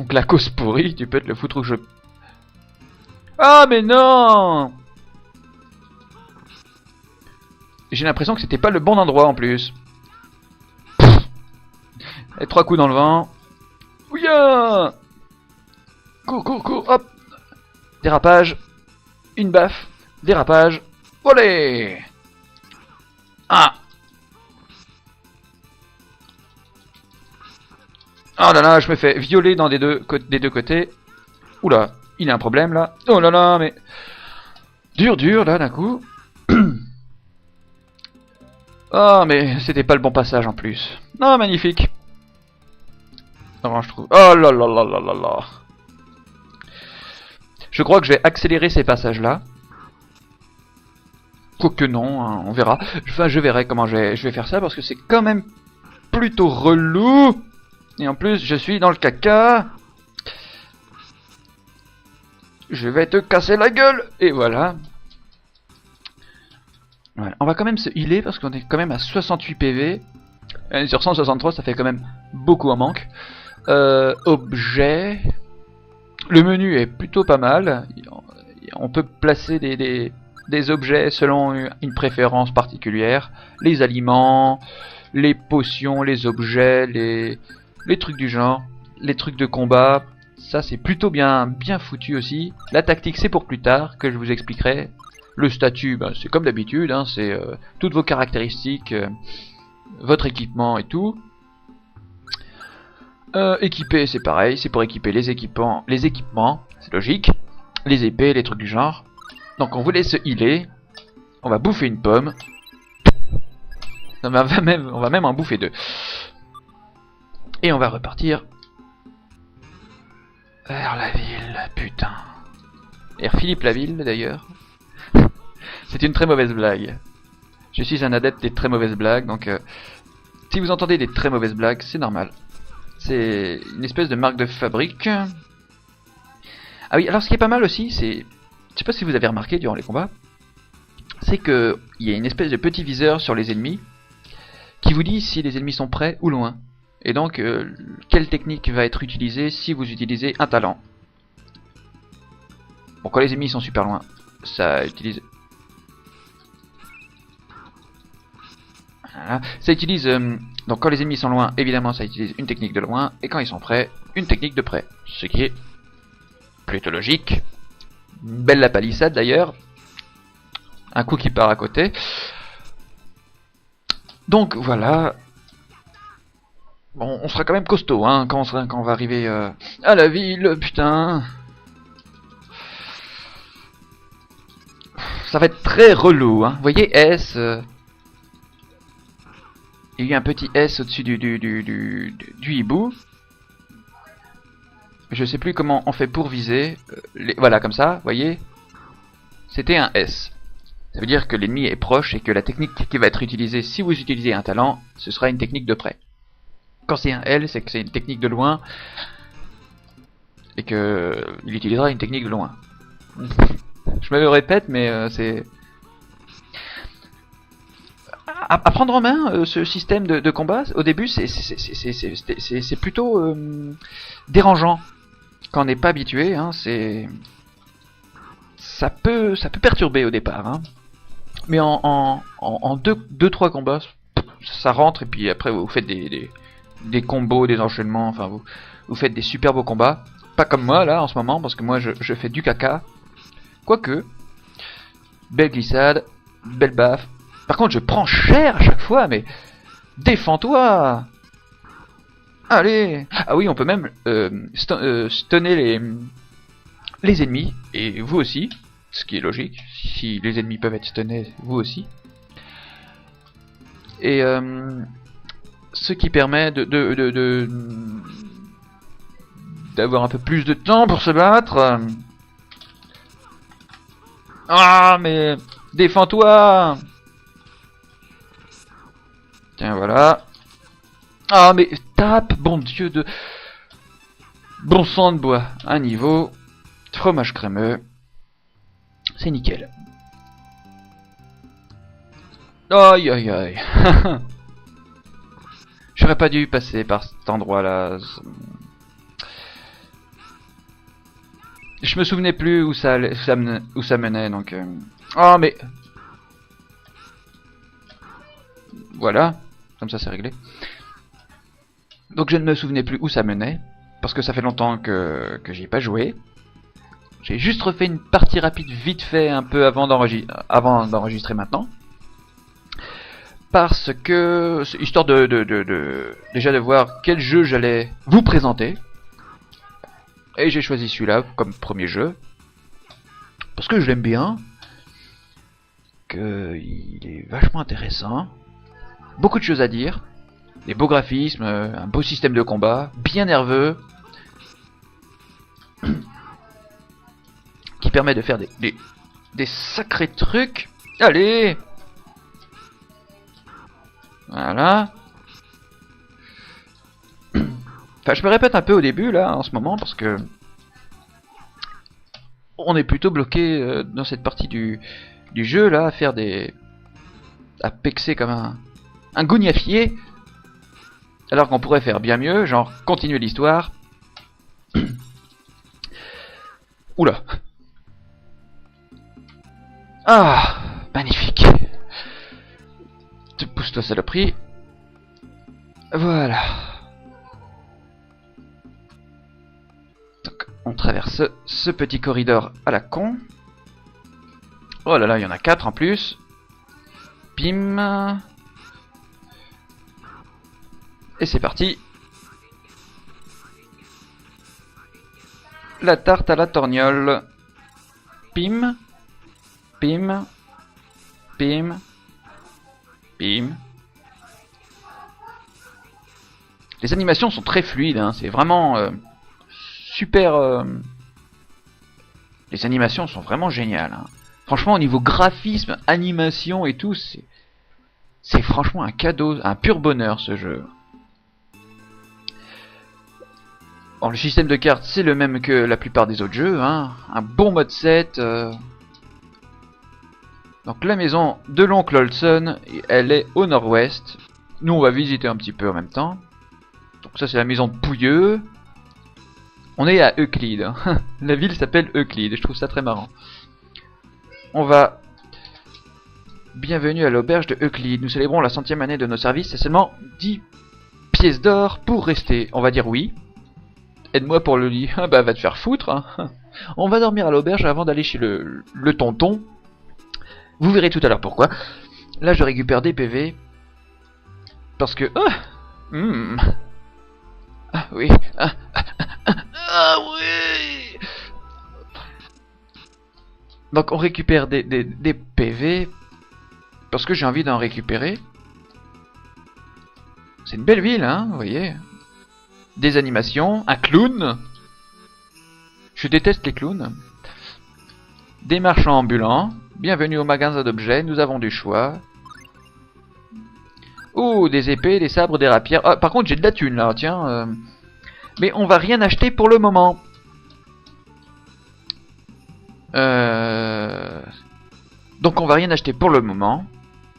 Donc la cause pourrie, tu peux te le foutre où je... Ah mais non! J'ai l'impression que c'était pas le bon endroit en plus. Et 3 coups dans le vent. Ouya! Cours, hop! Dérapage. Une baffe. Dérapage. Olé! Ah! Oh là là, je me fais violer dans des deux côtés. Oula, il a un problème là. Oh là là, mais... Dur là d'un coup. Oh mais c'était pas le bon passage en plus. Non, magnifique. Non, je trouve... Oh là là là là là là. Je crois que je vais accélérer ces passages là. Quoique non, hein, on verra. Enfin, je verrai comment je vais faire ça parce que c'est quand même plutôt relou. Et en plus, je suis dans le caca. Je vais te casser la gueule. Et voilà. Voilà. On va quand même se healer parce qu'on est quand même à 68 PV. Et sur 163, ça fait quand même beaucoup en manque. Objet. Le menu est plutôt pas mal. On peut placer des objets selon une préférence particulière. Les aliments, les potions, les objets, les trucs du genre, les trucs de combat. Ça c'est plutôt bien foutu aussi. La tactique c'est pour plus tard que je vous expliquerai. Le statut, ben, c'est comme d'habitude, hein, c'est toutes vos caractéristiques, votre équipement et tout. Équiper, c'est pareil, c'est pour équiper les équipements, c'est logique. Les épées, les trucs du genre. Donc on voulait se healer. On va bouffer une pomme. On va même en bouffer deux. Et on va repartir vers la ville, putain. Vers Philippe la ville d'ailleurs. C'est une très mauvaise blague. Je suis un adepte des très mauvaises blagues, donc si vous entendez des très mauvaises blagues, c'est normal. C'est une espèce de marque de fabrique. Ah oui, alors ce qui est pas mal aussi, c'est... Je sais pas si vous avez remarqué durant les combats, c'est que il y a une espèce de petit viseur sur les ennemis qui vous dit si les ennemis sont près ou loin. Et donc, quelle technique va être utilisée si vous utilisez un talent. Bon, quand les ennemis sont super loin, ça utilise... Voilà. Ça utilise... donc quand les ennemis sont loin, évidemment ça utilise une technique de loin, et quand ils sont près, une technique de près. Ce qui est plutôt logique. Belle la palissade d'ailleurs. Un coup qui part à côté. Donc voilà. Bon, on sera quand même costaud, hein, quand on va arriver à la ville, putain. Ça va être très relou, hein. Vous voyez, S... il y a eu un petit S au-dessus du hibou. Je sais plus comment on fait pour viser. Voilà, comme ça, vous voyez. C'était un S. Ça veut dire que l'ennemi est proche et que la technique qui va être utilisée si vous utilisez un talent, ce sera une technique de près. Quand c'est un L, c'est que c'est une technique de loin. Et que il utilisera une technique de loin. Je me le répète, mais c'est... À prendre en main ce système de combat, au début, c'est plutôt dérangeant. Quand on n'est pas habitué, hein, ça peut perturber au départ. Hein. Mais en 2-3 combats, ça rentre, et puis après vous faites des combos, des enchaînements, enfin vous faites des super beaux combats. Pas comme moi là en ce moment, parce que moi je fais du caca. Quoique, belle glissade, belle baffe. Par contre, je prends cher à chaque fois, mais défends-toi! Allez! Ah oui, on peut même stunner les ennemis, et vous aussi, ce qui est logique. Si les ennemis peuvent être stunnés, vous aussi. Et ce qui permet d'avoir un peu plus de temps pour se battre. Ah, mais défends-toi! Tiens, voilà. Ah, mais tape, bon Dieu de... Bon sang de bois, un niveau. Fromage crémeux. C'est nickel. Aïe, aïe, aïe. J'aurais pas dû passer par cet endroit-là. Je me souvenais plus où où ça menait, donc... Oh, mais... Voilà, comme ça c'est réglé. Donc je ne me souvenais plus où ça menait, parce que ça fait longtemps que j'y ai pas joué. J'ai juste refait une partie rapide vite fait un peu avant d'enregistrer maintenant. Parce que, histoire déjà de voir quel jeu j'allais vous présenter. Et j'ai choisi celui-là comme premier jeu. Parce que je l'aime bien. Il est vachement intéressant. Beaucoup de choses à dire. Des beaux graphismes, un beau système de combat, bien nerveux. Qui permet de faire des sacrés trucs. Allez! Voilà. Enfin, je me répète un peu au début, là, en ce moment, parce que... On est plutôt bloqué dans cette partie du jeu, là, à faire des... à pexer comme un gougnafier. Alors qu'on pourrait faire bien mieux, genre continuer l'histoire. Oula. Ah, magnifique. Pousse-toi, saloperie. Voilà. Donc, on traverse ce petit corridor à la con. Oh là là, il y en a 4 en plus. Bim. Et c'est parti. La tarte à la torgnole. Pim. Pim. Pim. Pim. Les animations sont très fluides, hein. C'est vraiment super... Les animations sont vraiment géniales, hein. Franchement, au niveau graphisme, animation et tout, c'est franchement un cadeau, un pur bonheur ce jeu. Bon, le système de cartes, c'est le même que la plupart des autres jeux, hein. Un bon mode 7. Donc la maison de l'oncle Olson, elle est au nord-ouest. Nous, on va visiter un petit peu en même temps. Donc ça, c'est la maison de Pouilleux. On est à Euclide. La ville s'appelle Euclide, je trouve ça très marrant. On va... Bienvenue à l'auberge de Euclide. Nous célébrons la 100e année de nos services. C'est seulement 10 pièces d'or pour rester. On va dire oui. Aide-moi pour le lit. Ah bah va te faire foutre, hein. On va dormir à l'auberge avant d'aller chez le tonton. Vous verrez tout à l'heure pourquoi. Là je récupère des PV. Parce que... Ah oui. Ah oui. Donc on récupère des PV. Parce que j'ai envie d'en récupérer. C'est une belle ville, hein, vous voyez. Des animations, un clown. Je déteste les clowns. Des marchands ambulants. Bienvenue au magasin d'objets, nous avons du choix. Oh, des épées, des sabres, des rapières. Ah, par contre, j'ai de la thune là, tiens. Mais on va rien acheter pour le moment. Donc on va rien acheter pour le moment.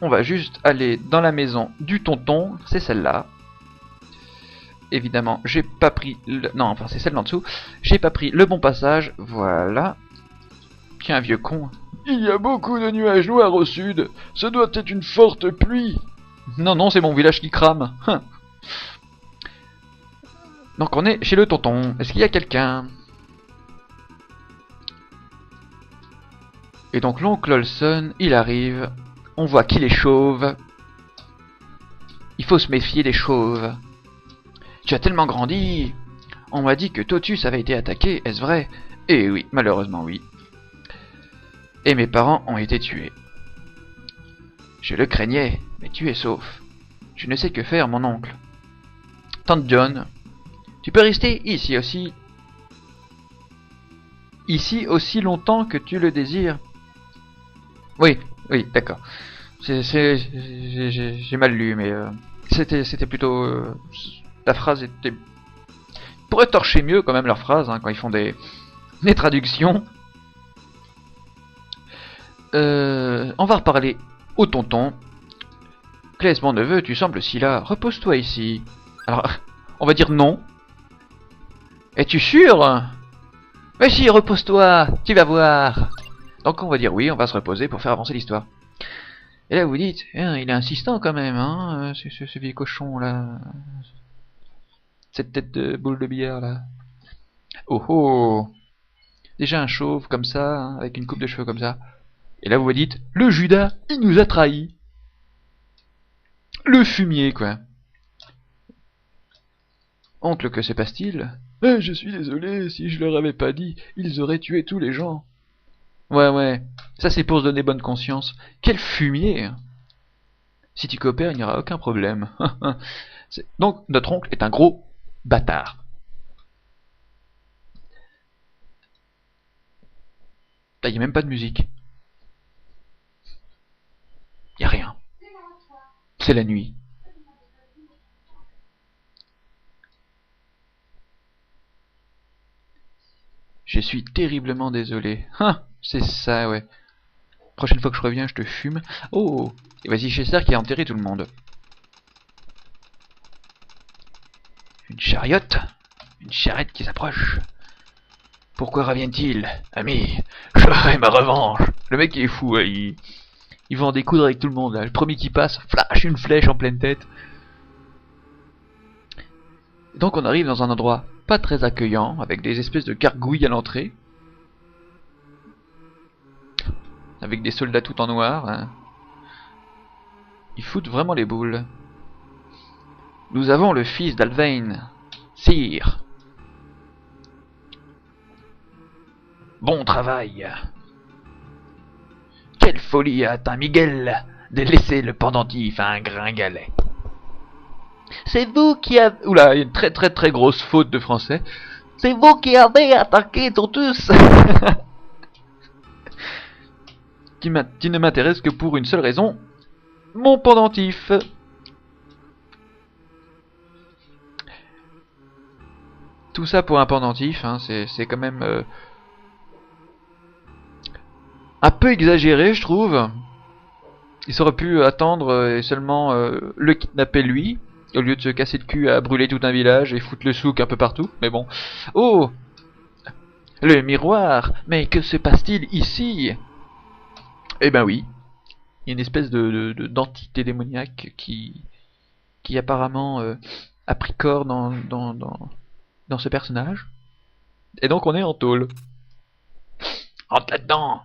On va juste aller dans la maison du tonton. C'est celle-là. Évidemment, j'ai pas pris le... Non, enfin c'est celle en dessous. J'ai pas pris le bon passage. Voilà. Tiens, vieux con. Il y a beaucoup de nuages noirs au sud. Ce doit être une forte pluie. Non, non, c'est mon village qui crame. Donc on est chez le tonton. Est-ce qu'il y a quelqu'un? Et donc l'oncle Olson, il arrive. On voit qu'il est chauve. Il faut se méfier des chauves. Tu as tellement grandi. On m'a dit que Totus avait été attaqué, est-ce vrai? Eh oui, malheureusement oui. Et mes parents ont été tués. Je le craignais, mais tu es sauf. Je ne sais que faire, mon oncle. Tante John, tu peux rester ici aussi. Ici aussi longtemps que tu le désires. Oui, oui, d'accord. J'ai mal lu, mais c'était plutôt... la phrase était... Ils pourraient torcher mieux quand même leur phrase, hein, quand ils font des traductions. On va reparler au tonton. Claes, mon neveu, tu sembles si là. Repose-toi ici. Alors, on va dire non. Es-tu sûr? Mais si, repose-toi, tu vas voir. Donc on va dire oui, on va se reposer pour faire avancer l'histoire. Et là vous dites, hein, il est insistant quand même, hein, ce vieux cochon là. Cette tête de boule de billard là. Oh oh. Déjà un chauve comme ça, hein, avec une coupe de cheveux comme ça. Et là vous vous dites, le Judas, il nous a trahis. Le fumier quoi. Oncle, que se passe-t-il? Je suis désolé, si je leur avais pas dit, ils auraient tué tous les gens. Ouais, ouais, ça c'est pour se donner bonne conscience. Quel fumier! Si tu coopères, il n'y aura aucun problème. Donc, notre oncle est un gros bâtard. Là, il n'y a même pas de musique. Il n'y a rien. C'est la nuit. Je suis terriblement désolé. C'est ça, ouais. Prochaine fois que je reviens, je te fume. Oh, et vas-y, Chester qui a enterré tout le monde. Une chariote. Une charrette qui s'approche. Pourquoi revient-il, ami? J'aurai ma revanche. Le mec il est fou, ouais, il va en découdre avec tout le monde. Là. Le premier qui passe, flash, une flèche en pleine tête. Donc on arrive dans un endroit pas très accueillant, avec des espèces de gargouilles à l'entrée. Avec des soldats tout en noir. Hein. Ils foutent vraiment les boules. Nous avons le fils d'Alvain, sire. Bon travail. Quelle folie a atteint Miguel de laisser le pendentif à un gringalet. C'est vous qui avez... Oula, une très grosse faute de français. C'est vous qui avez attaqué Tortus. qui ne m'intéresse que pour une seule raison. Mon pendentif. Tout ça pour un pendentif, hein, c'est quand même... un peu exagéré, je trouve. Ils auraient pu attendre et seulement le kidnapper lui, au lieu de se casser le cul à brûler tout un village et foutre le souk un peu partout. Mais bon. Oh! Le miroir! Mais que se passe-t-il ici? Eh ben oui. Il y a une espèce d'entité démoniaque qui apparemment a pris corps dans ce personnage. Et donc on est en tôle. Entre là-dedans!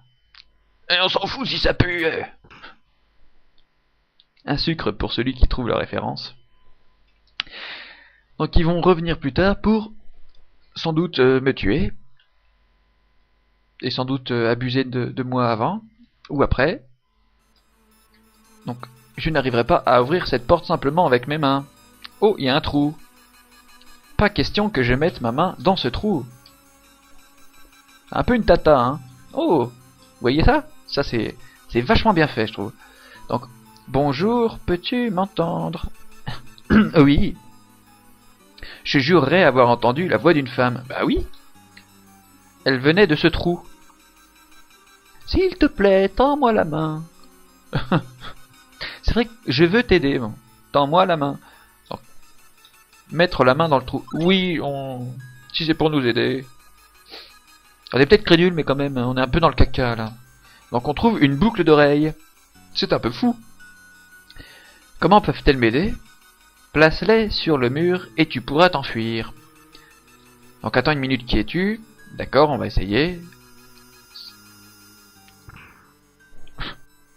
Et on s'en fout si ça pue! Un sucre pour celui qui trouve la référence. Donc ils vont revenir plus tard pour sans doute me tuer. Et sans doute abuser de moi avant. Ou après. Donc je n'arriverai pas à ouvrir cette porte simplement avec mes mains. Oh, il y a un trou. Pas question que je mette ma main dans ce trou. Un peu une tata, hein. Oh, vous voyez ça? Ça c'est vachement bien fait, je trouve. Donc, bonjour, peux-tu m'entendre? Oui. Je jurerais avoir entendu la voix d'une femme. Bah oui. Elle venait de ce trou. S'il te plaît, tends-moi la main. C'est vrai que je veux t'aider. Bon. Tends-moi la main. Donc, mettre la main dans le trou. Oui, si c'est pour nous aider. On est peut-être crédule, mais quand même, on est un peu dans le caca, là. Donc on trouve une boucle d'oreille. C'est un peu fou. Comment peuvent-elles m'aider? Place-les sur le mur et tu pourras t'enfuir. Donc attends une minute, qui es-tu? D'accord, on va essayer.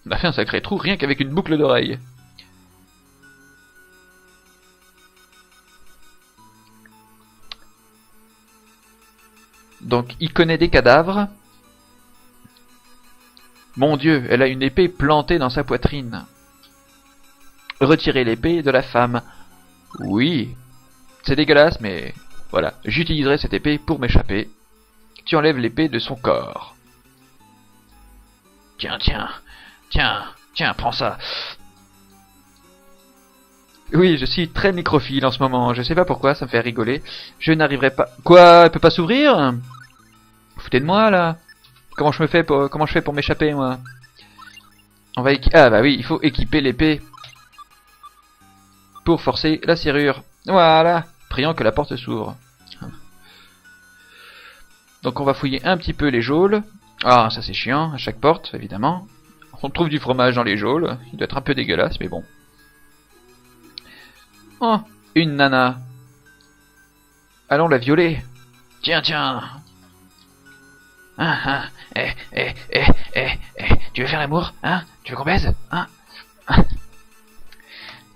On a fait un sacré trou rien qu'avec une boucle d'oreille. Donc il connaît des cadavres. Mon Dieu, elle a une épée plantée dans sa poitrine. Retirer l'épée de la femme. Oui, c'est dégueulasse, mais voilà, j'utiliserai cette épée pour m'échapper. Tu enlèves l'épée de son corps. Tiens, prends ça. Oui, je suis très nécrophile en ce moment, je sais pas pourquoi, ça me fait rigoler. Je n'arriverai pas... Quoi? Elle peut pas s'ouvrir? Foutez de moi, là. Comment je fais pour m'échapper, moi? On va Ah bah oui, il faut équiper l'épée pour forcer la serrure. Voilà. Prions que la porte s'ouvre. Donc on va fouiller un petit peu les geôles. Ah, ça c'est chiant, à chaque porte, évidemment. On trouve du fromage dans les geôles. Il doit être un peu dégueulasse, mais bon. Oh, une nana. Allons la violer. Tiens, tiens. Tu veux faire l'amour, hein? Tu veux qu'on baise, hein?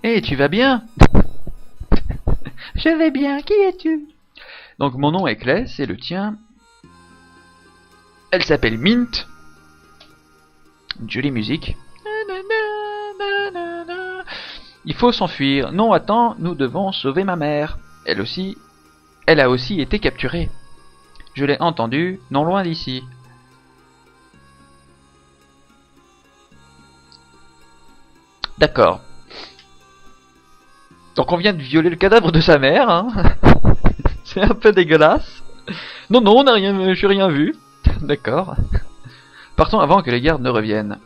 Tu vas bien? Je vais bien, qui es-tu? Donc mon nom est Clay, c'est le tien. Elle s'appelle Mint. Une jolie musique. Il faut s'enfuir. Non, attends, nous devons sauver ma mère. Elle a aussi été capturée. Je l'ai entendue, non loin d'ici. D'accord. Donc on vient de violer le cadavre de sa mère, hein. C'est un peu dégueulasse. Non, non, je n'ai rien vu. D'accord. Partons avant que les gardes ne reviennent.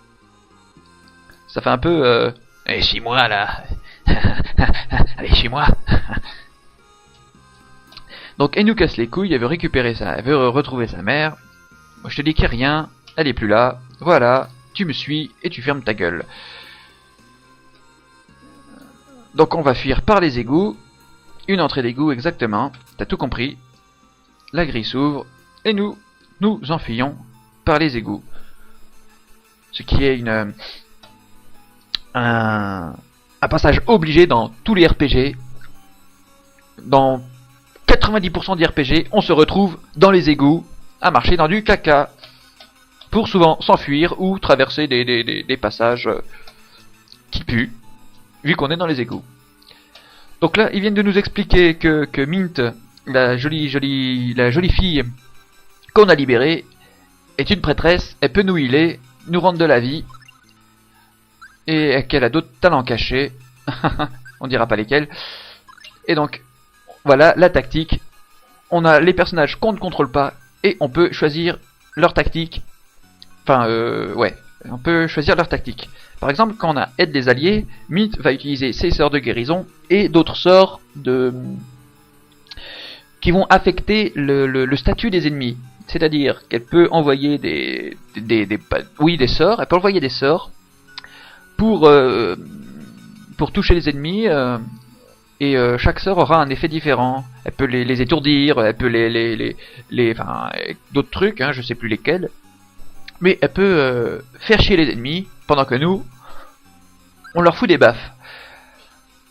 Ça fait un peu... Allez, suis-moi, là. Allez, suis-moi. Donc, elle nous casse les couilles, elle veut elle veut retrouver sa mère. Moi, je te dis qu'il n'y a rien, elle est plus là. Voilà, tu me suis et tu fermes ta gueule. Donc, on va fuir par les égouts. Une entrée d'égout, exactement. T'as tout compris. La grille s'ouvre et nous enfuyons par les égouts. Ce qui est un passage obligé dans tous les RPG. Dans 90% des RPG, on se retrouve dans les égouts à marcher dans du caca pour souvent s'enfuir ou traverser des passages qui puent, vu qu'on est dans les égouts. Donc là, ils viennent de nous expliquer que Mint, la jolie fille qu'on a libérée, est une prêtresse, elle peut nous healer, nous rendre de la vie, et qu'elle a d'autres talents cachés, on dira pas lesquels. Et donc, voilà la tactique. On a les personnages qu'on ne contrôle pas, et on peut choisir leur tactique. Enfin, ouais, on peut choisir leur tactique. Par exemple, quand on a aide des alliés, Mint va utiliser ses sorts de guérison et d'autres sorts qui vont affecter le statut des ennemis. C'est-à-dire qu'elle peut envoyer des sorts, elle peut envoyer des sorts pour toucher les ennemis, et chaque sort aura un effet différent. Elle peut les étourdir, elle peut enfin, d'autres trucs, hein, je sais plus lesquels. Mais elle peut faire chier les ennemis pendant que nous, on leur fout des baffes.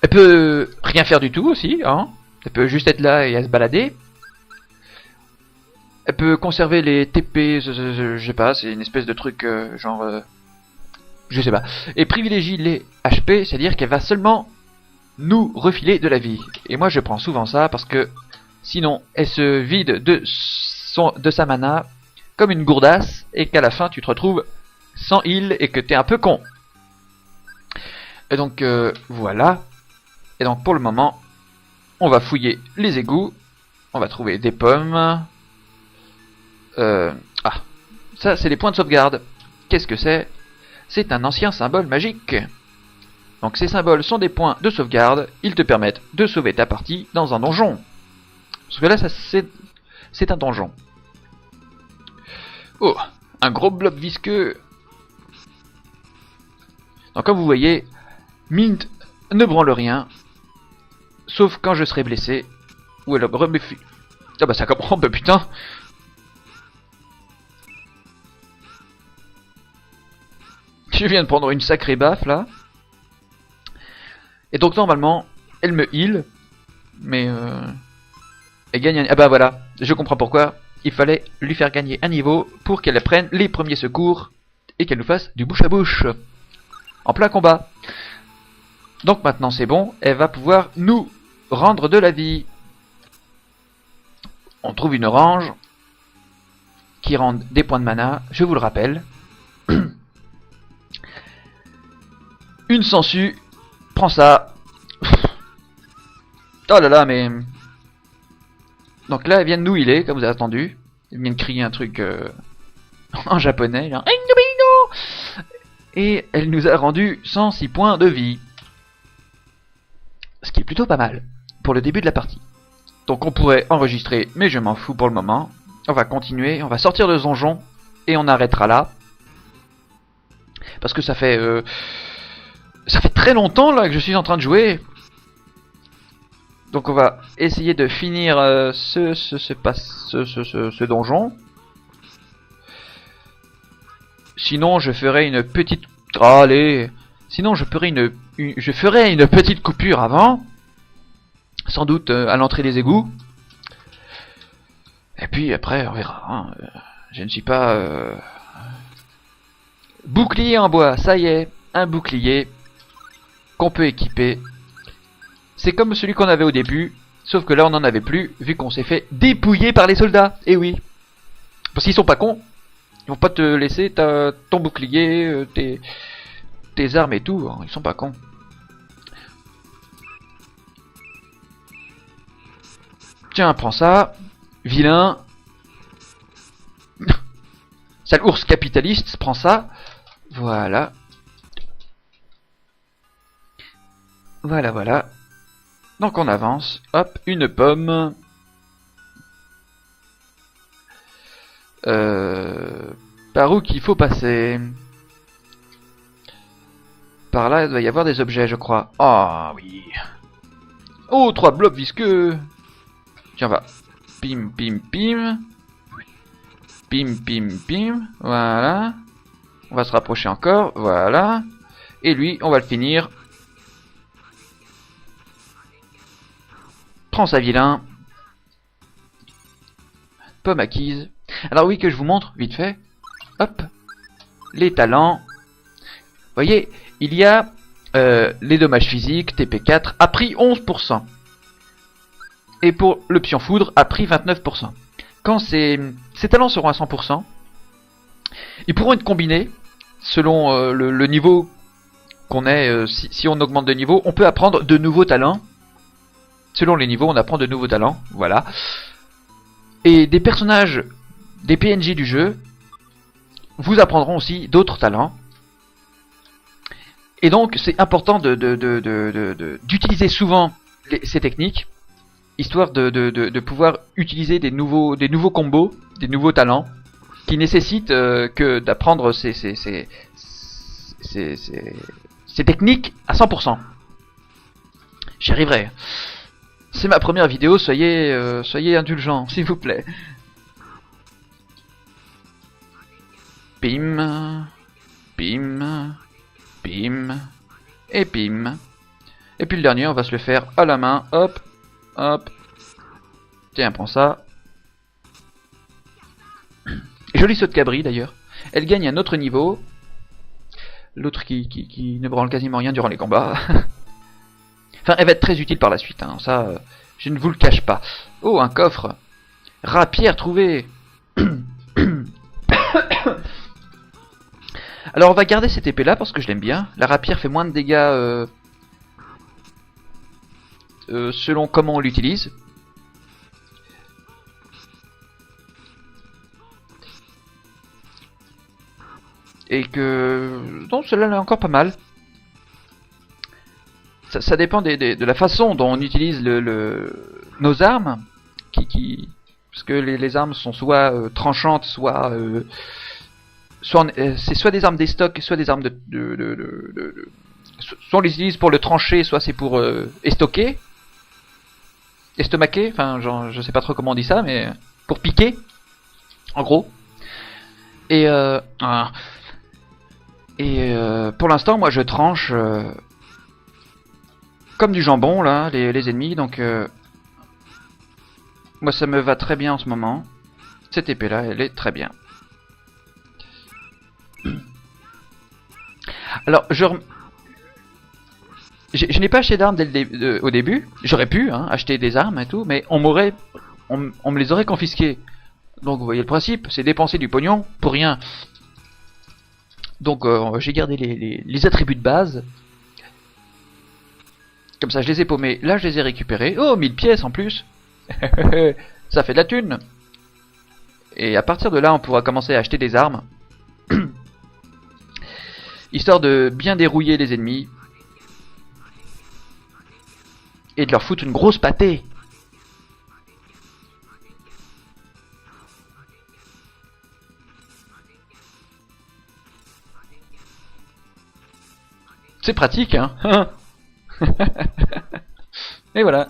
Elle peut rien faire du tout aussi, hein. Elle peut juste être là et à se balader. Elle peut conserver les TP, je sais pas, c'est une espèce de truc genre... je sais pas. Et privilégie les HP, c'est-à-dire qu'elle va seulement nous refiler de la vie. Et moi je prends souvent ça parce que sinon elle se vide de sa mana comme une gourdasse et qu'à la fin tu te retrouves sans heal et que t'es un peu con. Et donc voilà. Et donc pour le moment, on va fouiller les égouts. On va trouver des pommes. Ça c'est les points de sauvegarde. Qu'est-ce que c'est? C'est un ancien symbole magique. Donc ces symboles sont des points de sauvegarde. Ils te permettent de sauver ta partie dans un donjon. Parce que là, c'est un donjon. Oh, un gros blob visqueux. Donc comme vous voyez, Mint ne branle rien. Sauf quand je serai blessé. Ou alors reméfie. Ah bah ça comprend, bah putain. Je viens de prendre une sacrée baffe là. Et donc normalement, elle me heal. Mais elle gagne un... Ah bah voilà, je comprends pourquoi. Il fallait lui faire gagner un niveau pour qu'elle apprenne les premiers secours. Et qu'elle nous fasse du bouche à bouche. En plein combat. Donc maintenant c'est bon, elle va pouvoir nous rendre de la vie. On trouve une orange qui rend des points de mana, je vous le rappelle. Une sangsue, prends ça. Oh là là, mais... Donc là, elle vient de nous healer, comme vous avez entendu. Elle vient de crier un truc en japonais. Genre... Et elle nous a rendu 106 points de vie. Ce qui est plutôt pas mal pour le début de la partie. Donc on pourrait enregistrer, mais je m'en fous pour le moment. On va continuer, on va sortir de ce donjon et on arrêtera là. Parce que ça fait très longtemps là que je suis en train de jouer. Donc on va essayer de finir ce donjon. Sinon je ferai une petite... Oh, allez. Sinon je ferai une petite coupure avant. Sans doute à l'entrée des égouts. Et puis après on verra. Hein. Je ne suis pas... Bouclier en bois, ça y est. Un bouclier qu'on peut équiper. C'est comme celui qu'on avait au début. Sauf que là on n'en avait plus. Vu qu'on s'est fait dépouiller par les soldats. Et oui. Parce qu'ils sont pas cons. Ils vont pas te laisser ton bouclier, tes armes et tout. Hein. Ils sont pas cons. Tiens, prends ça. Vilain. Sale ours capitaliste, prends ça. Voilà. Voilà, voilà. Donc on avance. Hop, une pomme. Par où qu'il faut passer? Par là, il doit y avoir des objets, je crois. Ah oui. Oh, 3 blocs visqueux. Tiens, va. Pim, pim, pim. Pim, pim, pim. Voilà. On va se rapprocher encore. Voilà. Et lui, on va le finir. Prends ça, vilain. Pomme acquise. Alors oui, que je vous montre, vite fait. Hop. Les talents. Vous voyez, il y a les dommages physiques, TP4, a pris 11%. Et pour le pion foudre, a pris 29%. Quand ces talents seront à 100%, ils pourront être combinés selon le niveau qu'on est. Si on augmente de niveau, on peut apprendre de nouveaux talents. Selon les niveaux, on apprend de nouveaux talents. Voilà. Et des personnages, des PNJ du jeu, vous apprendront aussi d'autres talents. Et donc, c'est important d'utiliser souvent ces techniques, histoire de pouvoir utiliser des nouveaux combos, des nouveaux talents, qui nécessitent que d'apprendre ces techniques à 100%. J'y arriverai. C'est ma première vidéo, soyez indulgents, s'il vous plaît. Pim, pim, pim, et pim. Et puis le dernier, on va se le faire à la main. Hop, hop. Tiens, prends ça. Joli saut de cabri d'ailleurs. Elle gagne un autre niveau. L'autre qui ne branle quasiment rien durant les combats. Enfin, elle va être très utile par la suite, hein. Ça, je ne vous le cache pas. Oh, un coffre. Rapière trouvée. Alors, on va garder cette épée là parce que je l'aime bien. La rapière fait moins de dégâts selon comment on l'utilise. Et que... non, celle-là est encore pas mal. Ça dépend de la façon dont on utilise nos armes. Parce que les armes sont soit tranchantes, soit c'est soit des armes des stocks, soit des armes soit on les utilise pour le trancher, soit c'est pour estoquer. Estomaquer, enfin genre, je sais pas trop comment on dit ça, mais pour piquer, en gros. Et pour l'instant, moi je tranche comme du jambon là, les ennemis, donc moi ça me va très bien en ce moment. Cette épée là, elle est très bien. Alors je n'ai pas acheté d'armes au début. J'aurais pu acheter des armes et tout, mais on me les aurait confisquées. Donc vous voyez le principe, c'est dépenser du pognon pour rien. Donc j'ai gardé les attributs de base. Comme ça je les ai paumés, là je les ai récupérés. Oh, 1000 pièces en plus. Ça fait de la thune. Et à partir de là on pourra commencer à acheter des armes. Histoire de bien dérouiller les ennemis. Et de leur foutre une grosse pâtée. C'est pratique, hein. Et voilà.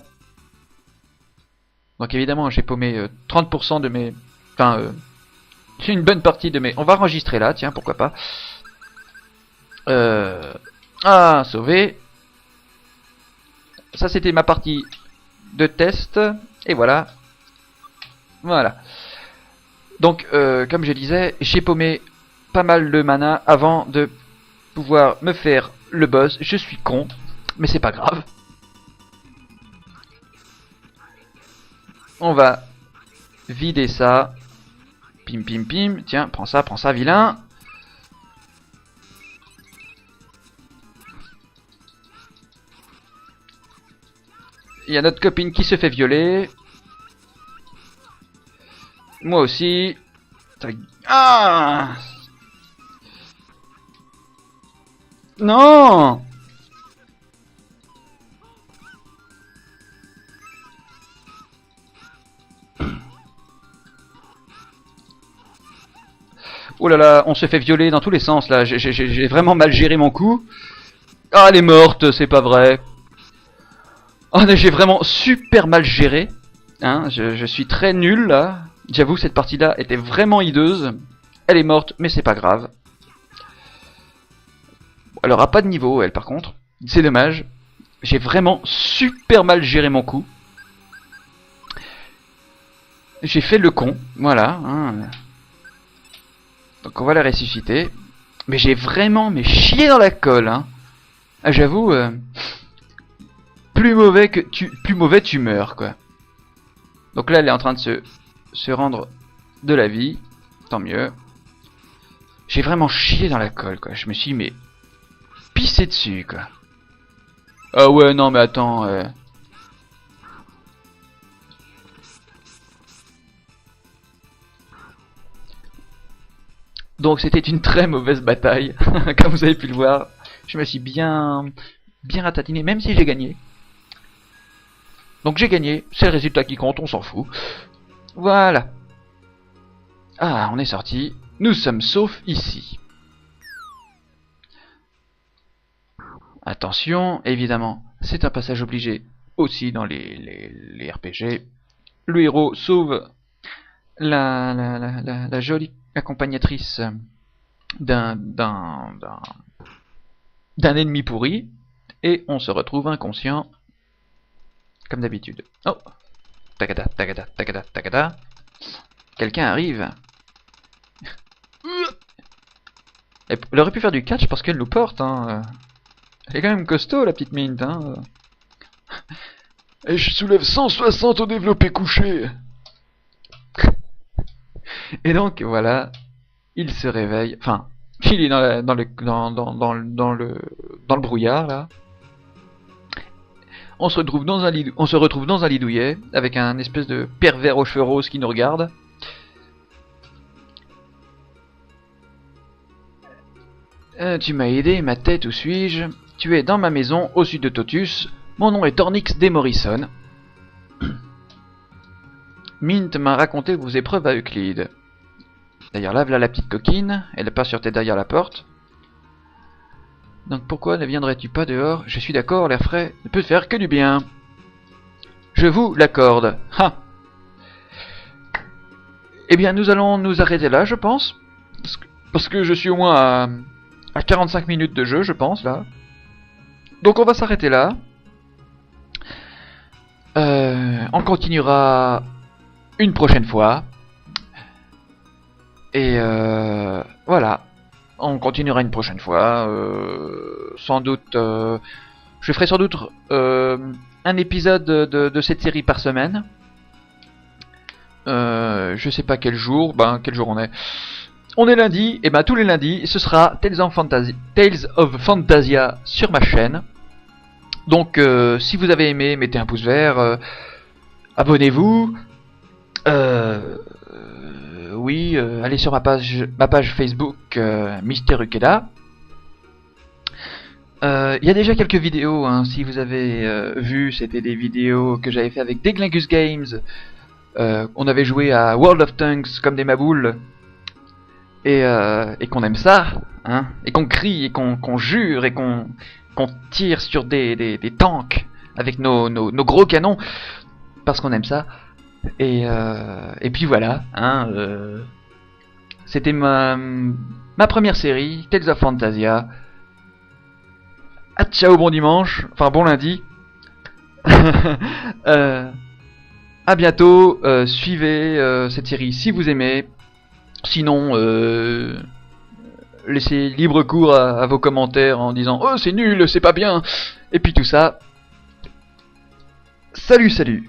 Donc évidemment, j'ai paumé 30% de mes... Enfin, j'ai une bonne partie de mes... On va enregistrer là, tiens, pourquoi pas. Ah, sauvé. Ça, c'était ma partie de test. Et voilà. Voilà. Donc, comme je disais, j'ai paumé pas mal de mana avant de pouvoir me faire le boss. Je suis con, mais c'est pas grave. On va vider ça. Pim pim pim. Tiens, prends ça, vilain. Il y a notre copine qui se fait violer. Moi aussi. Ah! Non! Oh là là, on se fait violer dans tous les sens là. J'ai vraiment mal géré mon coup. Ah, elle est morte, c'est pas vrai. Oh, j'ai vraiment super mal géré. Hein, je suis très nul là. J'avoue, cette partie-là était vraiment hideuse. Elle est morte, mais c'est pas grave. Elle aura pas de niveau, elle, par contre. C'est dommage. J'ai vraiment super mal géré mon coup. J'ai fait le con, voilà. Hein. Donc on va la ressusciter. Mais j'ai vraiment chié dans la colle. Hein. Ah, j'avoue, plus mauvais tu meurs, quoi. Donc là, elle est en train de se rendre de la vie. Tant mieux. J'ai vraiment chié dans la colle, quoi. Je me suis, mais... pissé dessus, quoi. Ah ouais, non, mais attends... Donc c'était une très mauvaise bataille, comme vous avez pu le voir. Je me suis bien ratatiné, même si j'ai gagné. Donc j'ai gagné, c'est le résultat qui compte, on s'en fout. Voilà. Ah, on est sorti. Nous sommes saufs ici. Attention, évidemment, c'est un passage obligé aussi dans les RPG. Le héros sauve la jolie accompagnatrice d'un ennemi pourri et on se retrouve inconscient comme d'habitude. Oh, tagada, tagada, tagada, tagada. Quelqu'un arrive. Elle aurait pu faire du catch parce qu'elle nous porte. Hein. Elle est quand même costaud la petite Mint. Hein. Et je soulève 160 au développé couché. Et donc voilà, il se réveille. Enfin, il est dans le brouillard là. On se retrouve dans un lit douillet avec un espèce de pervers aux cheveux roses qui nous regarde. Tu m'as aidé, ma tête, où suis-je? Tu es dans ma maison, au sud de Totus. Mon nom est Tornix de Morrison. Mint m'a raconté vos épreuves à Euclide. D'ailleurs, là, voilà la petite coquine. Elle n'est pas sûreté derrière la porte. Donc pourquoi ne viendrais-tu pas dehors? Je suis d'accord, l'air frais ne peut faire que du bien. Je vous l'accorde. Ha! Eh bien, nous allons nous arrêter là, je pense. Parce que je suis au moins à 45 minutes de jeu, je pense, là. Donc on va s'arrêter là. On continuera une prochaine fois. Et voilà. On continuera une prochaine fois. Sans doute... je ferai sans doute un épisode de cette série par semaine. Je sais pas quel jour. Quel jour on est. On est lundi. Et tous les lundis, ce sera Tales of Fantasia sur ma chaîne. Donc si vous avez aimé, mettez un pouce vert. Abonnez-vous. Oui, allez sur ma page Facebook Mister Ukeda. Il y a déjà quelques vidéos, hein, si vous avez vu, c'était des vidéos que j'avais fait avec Deglingus Games. On avait joué à World of Tanks comme des maboules. Et qu'on aime ça, hein, et qu'on crie, et qu'on jure, et qu'on qu'on tire sur des tanks avec nos gros canons, parce qu'on aime ça. Et puis voilà, hein, c'était ma première série, Tales of Fantasia. Ah, ciao, bon dimanche, enfin bon lundi. À bientôt, suivez cette série si vous aimez. Sinon, laissez libre cours à vos commentaires en disant oh c'est nul, c'est pas bien, et puis tout ça. Salut, salut.